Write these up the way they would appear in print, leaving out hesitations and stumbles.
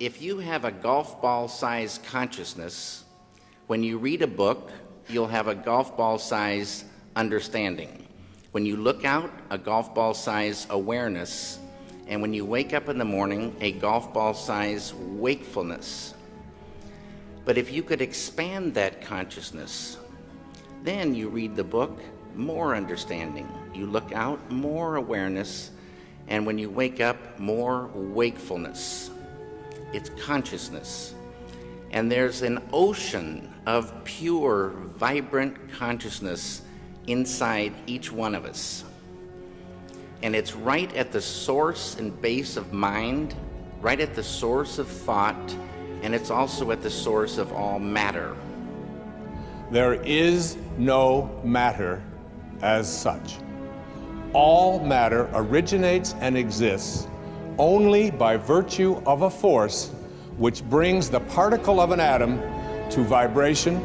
If you have a golf ball-sized consciousness, when you read a book, you'll have a golf ball-sized understanding. When you look out, a golf ball-sized awareness. And when you wake up in the morning, a golf ball-sized wakefulness. But if you could expand that consciousness, then you read the book, more understanding. You look out, more awareness. And when you wake up, more wakefulness. It's consciousness. And there's an ocean of pure, vibrant consciousness inside each one of us. And it's right at the source and base of mind, right at the source of thought, and it's also at the source of all matter. There is no matter as such. All matter originates and exists only by virtue of a force which brings the particle of an atom to vibration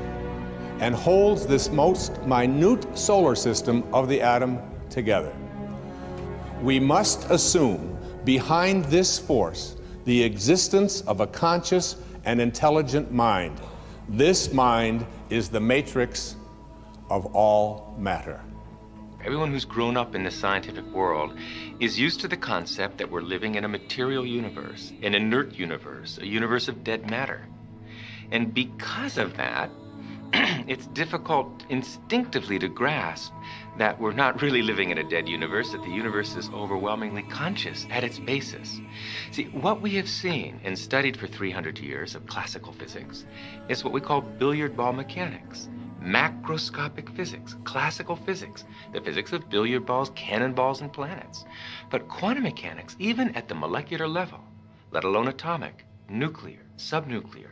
and holds this most minute solar system of the atom together. We must assume behind this force the existence of a conscious and intelligent mind. This mind is the matrix of all matter. Everyone who's grown up in the scientific world is used to the concept that we're living in a material universe, an inert universe, a universe of dead matter. And because of that, it's difficult instinctively to grasp that we're not really living in a dead universe, that the universe is overwhelmingly conscious at its basis. See, what we have seen and studied for 300 years of classical physics is what we call billiard ball mechanics. Macroscopic physics, classical physics, the physics of billiard balls, cannonballs, and planets. But quantum mechanics, even at the molecular level, let alone atomic, nuclear, subnuclear,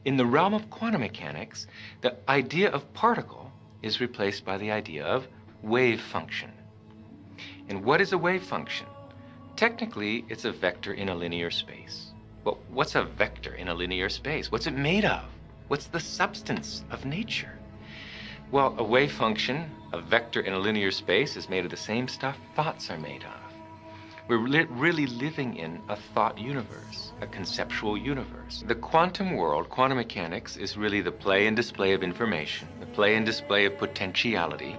in the realm of quantum mechanics, the idea of particle is replaced by the idea of wave function. And what is a wave function? Technically, it's a vector in a linear space. But what's a vector in a linear space? What's it made of? What's the substance of nature? Well, a wave function, a vector in a linear space, is made of the same stuff thoughts are made of. We're really living in a thought universe, a conceptual universe. The quantum world, quantum mechanics, is really the play and display of information, the play and display of potentiality,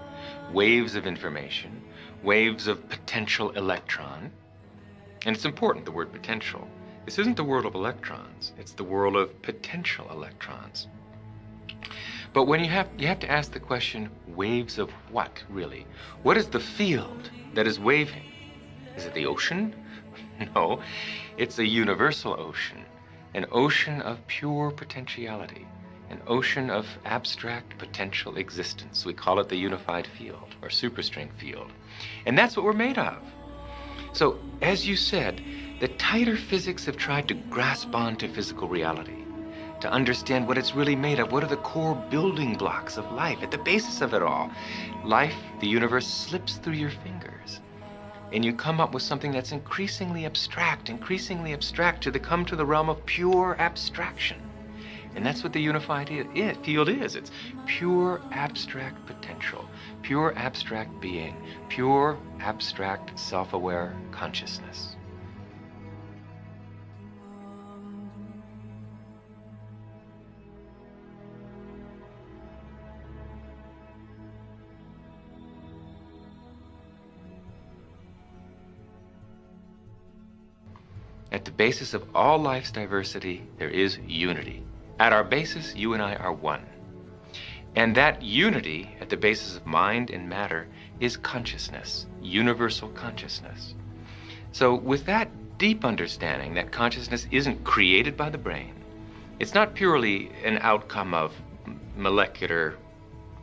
waves of information, waves of potential electron. And it's important, the word potential. This isn't the world of electrons, it's the world of potential electrons. But when you have to ask the question, waves of what, really? What is the field that is waving? Is it the ocean? No, it's a universal ocean, an ocean of pure potentiality, an ocean of abstract potential existence. We call it the unified field, or superstring field. And that's what we're made of. So, as you said, the tighter physics have tried to grasp onto physical reality, to understand what it's really made of. What are the core building blocks of life? At the basis of it all, life, the universe, slips through your fingers. And you come up with something that's increasingly abstract to come to the realm of pure abstraction. And that's what the unified field is. It's pure abstract potential, pure abstract being, pure abstract self-aware consciousness. At the basis of all life's diversity, there is unity. At our basis, you and I are one. And that unity, at the basis of mind and matter, is consciousness, universal consciousness. So with that deep understanding that consciousness isn't created by the brain, it's not purely an outcome of molecular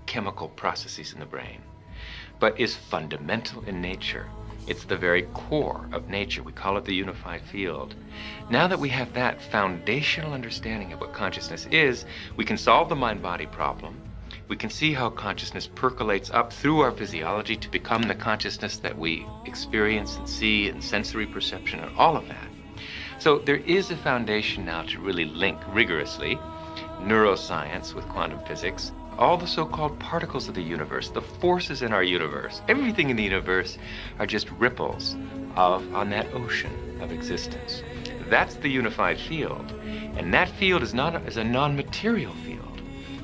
chemical processes in the brain, but is fundamental in nature. It's the very core of nature. We call it the unified field. Now that we have that foundational understanding of what consciousness is, we can solve the mind-body problem. We can see how consciousness percolates up through our physiology to become the consciousness that we experience and see and sensory perception and all of that. So there is a foundation now to really link rigorously neuroscience with quantum physics, all the so-called particles of the universe, the forces in our universe, everything in the universe are just ripples on that ocean of existence. That's the unified field. And that field is a non-material field.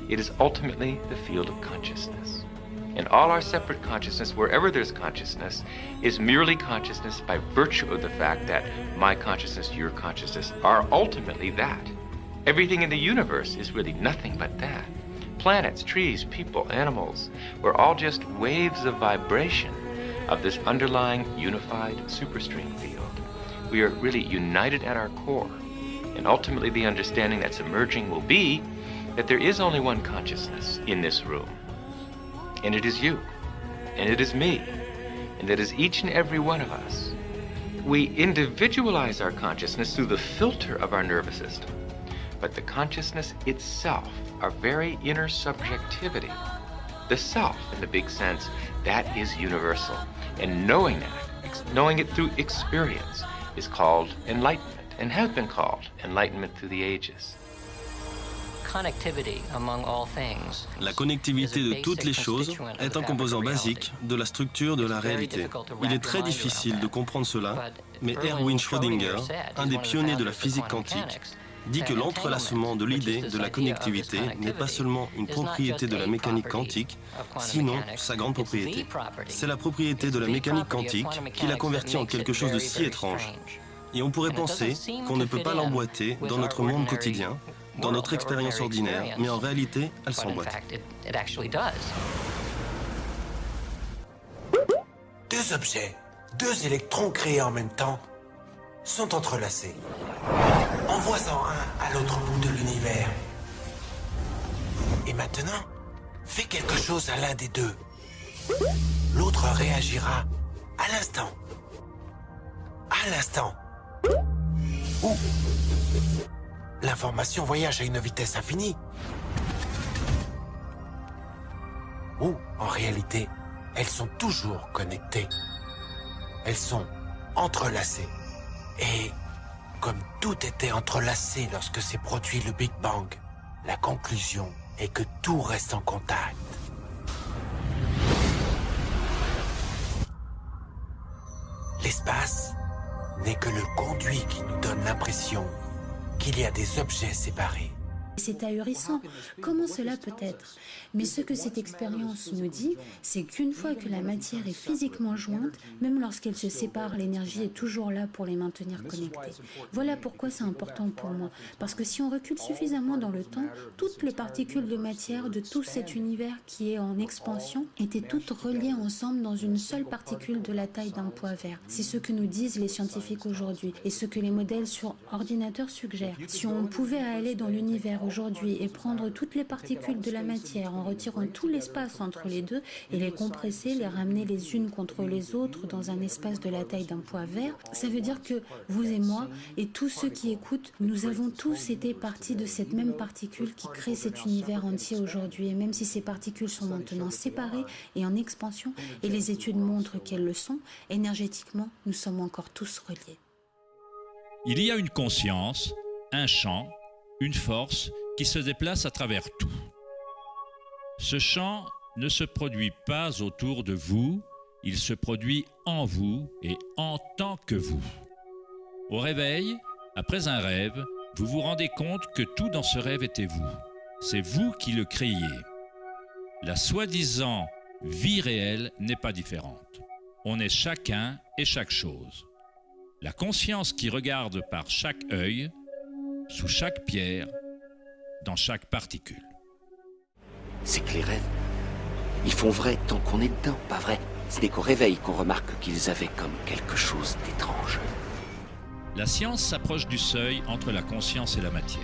It is ultimately the field of consciousness. And all our separate consciousness, wherever there's consciousness, is merely consciousness by virtue of the fact that my consciousness, your consciousness, are ultimately that. Everything in the universe is really nothing but that. Planets, trees, people, animals, we're all just waves of vibration of this underlying unified superstring field. We are really united at our core. And ultimately the understanding that's emerging will be that there is only one consciousness in this room. And it is you, and it is me, and it is each and every one of us. We individualize our consciousness through the filter of our nervous system. But the consciousness itself, our very inner subjectivity, the self in the big sense, that is universal. And knowing that, knowing it through experience, is called enlightenment, and has been called enlightenment through the ages. La connectivité de toutes les choses est un composant basique de la structure de la réalité. Il est très difficile de comprendre cela, mais Erwin Schrödinger, un des pionniers de la physique quantique, dit que l'entrelacement de l'idée de la connectivité n'est pas seulement une propriété de la mécanique quantique, sinon sa grande propriété. C'est la propriété de la mécanique quantique qui l'a convertie en quelque chose de si étrange. Et on pourrait penser qu'on ne peut pas l'emboîter dans notre monde quotidien, dans notre expérience ordinaire, mais en réalité, elle s'emboîte. Deux objets, deux électrons créés en même temps, sont entrelacés. Envoie-en un à l'autre bout de l'univers. Et maintenant, fais quelque chose à l'un des deux. L'autre réagira à l'instant. À l'instant. Ou l'information voyage à une vitesse infinie. Ou, en réalité, elles sont toujours connectées. Elles sont entrelacées. Et comme tout était entrelacé lorsque s'est produit le Big Bang, la conclusion est que tout reste en contact. L'espace n'est que le conduit qui nous donne l'impression qu'il y a des objets séparés. C'est ahurissant. Comment cela peut être? Mais ce que cette expérience nous dit, c'est qu'une fois que la matière est physiquement jointe, même lorsqu'elle se sépare, l'énergie est toujours là pour les maintenir connectés. Voilà pourquoi c'est important pour moi. Parce que si on recule suffisamment dans le temps, toutes les particules de matière de tout cet univers qui est en expansion étaient toutes reliées ensemble dans une seule particule de la taille d'un pois vert. C'est ce que nous disent les scientifiques aujourd'hui et ce que les modèles sur ordinateur suggèrent. Si on pouvait aller dans l'univers aujourd'hui et prendre toutes les particules de la matière en retirant tout l'espace entre les deux et les compresser, les ramener les unes contre les autres dans un espace de la taille d'un pois vert, ça veut dire que vous et moi et tous ceux qui écoutent, nous avons tous été partis de cette même particule qui crée cet univers entier aujourd'hui. Et même si ces particules sont maintenant séparées et en expansion, et les études montrent qu'elles le sont, énergétiquement, nous sommes encore tous reliés. Il y a une conscience, un champ, une force qui se déplace à travers tout. Ce champ ne se produit pas autour de vous, il se produit en vous et en tant que vous. Au réveil, après un rêve, vous vous rendez compte que tout dans ce rêve était vous. C'est vous qui le créiez. La soi-disant vie réelle n'est pas différente. On est chacun et chaque chose. La conscience qui regarde par chaque œil, sous chaque pierre, dans chaque particule. C'est que les rêves, ils font vrai tant qu'on est dedans, pas vrai? Ce n'est qu'au réveil qu'on remarque qu'ils avaient comme quelque chose d'étrange. La science s'approche du seuil entre la conscience et la matière.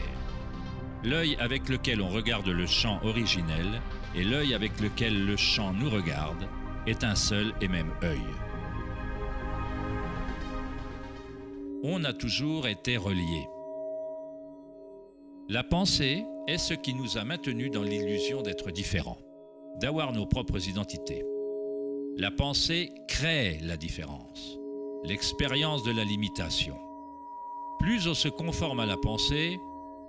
L'œil avec lequel on regarde le champ originel et l'œil avec lequel le champ nous regarde est un seul et même œil. On a toujours été reliés. La pensée est ce qui nous a maintenus dans l'illusion d'être différents, d'avoir nos propres identités. La pensée crée la différence, l'expérience de la limitation. Plus on se conforme à la pensée,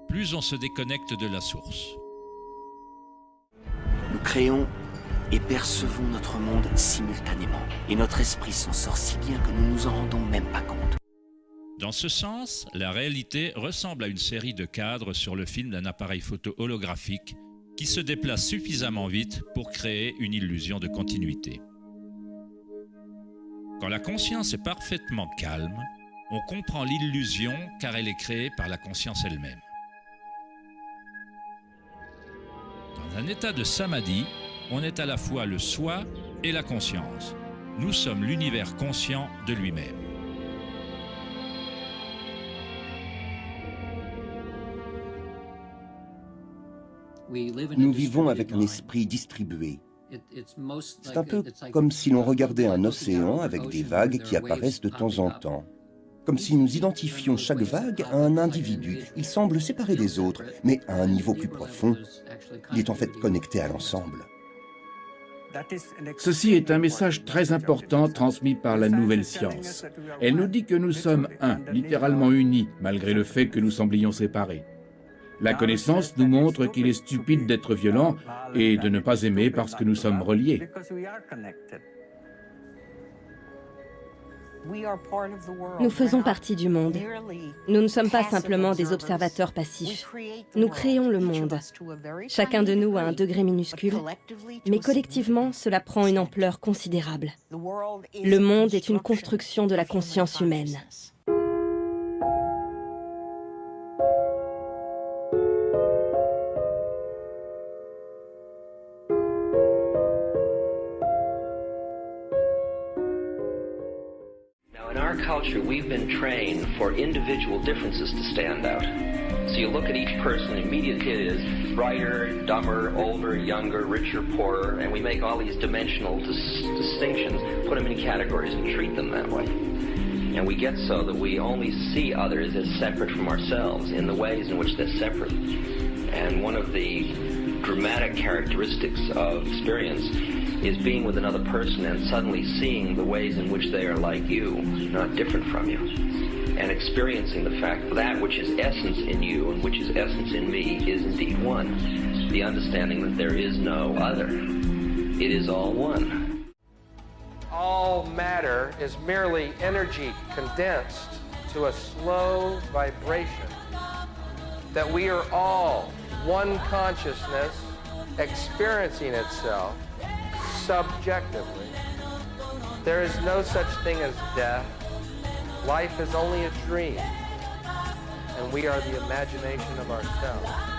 plus on se déconnecte de la source. Nous créons et percevons notre monde simultanément, et notre esprit s'en sort si bien que nous nous en rendons même pas compte. Dans ce sens, la réalité ressemble à une série de cadres sur le film d'un appareil photo holographique qui se déplace suffisamment vite pour créer une illusion de continuité. Quand la conscience est parfaitement calme, on comprend l'illusion car elle est créée par la conscience elle-même. Dans un état de samadhi, on est à la fois le soi et la conscience. Nous sommes l'univers conscient de lui-même. Nous vivons avec un esprit distribué. C'est un peu comme si l'on regardait un océan avec des vagues qui apparaissent de temps en temps. Comme si nous identifions chaque vague à un individu. Il semble séparé des autres, mais à un niveau plus profond, il est en fait connecté à l'ensemble. Ceci est un message très important transmis par la nouvelle science. Elle nous dit que nous sommes un, littéralement unis, malgré le fait que nous semblions séparés. La connaissance nous montre qu'il est stupide d'être violent et de ne pas aimer parce que nous sommes reliés. Nous faisons partie du monde. Nous ne sommes pas simplement des observateurs passifs. Nous créons le monde. Chacun de nous a un degré minuscule, mais collectivement, cela prend une ampleur considérable. Le monde est une construction de la conscience humaine. Culture, we've been trained for individual differences to stand out. So you look at each person, immediately it is brighter, dumber, older, younger, richer, poorer, and we make all these dimensional distinctions, put them in categories and treat them that way. And we get so that we only see others as separate from ourselves in the ways in which they're separate. And one of the dramatic characteristics of experience is being with another person and suddenly seeing the ways in which they are like you, not different from you, and experiencing the fact that that which is essence in you and which is essence in me is indeed one. The understanding that there is no other. It is all one. All matter is merely energy condensed to a slow vibration. That we are all one consciousness experiencing itself subjectively. There is no such thing as death. Life is only a dream, and we are the imagination of ourselves.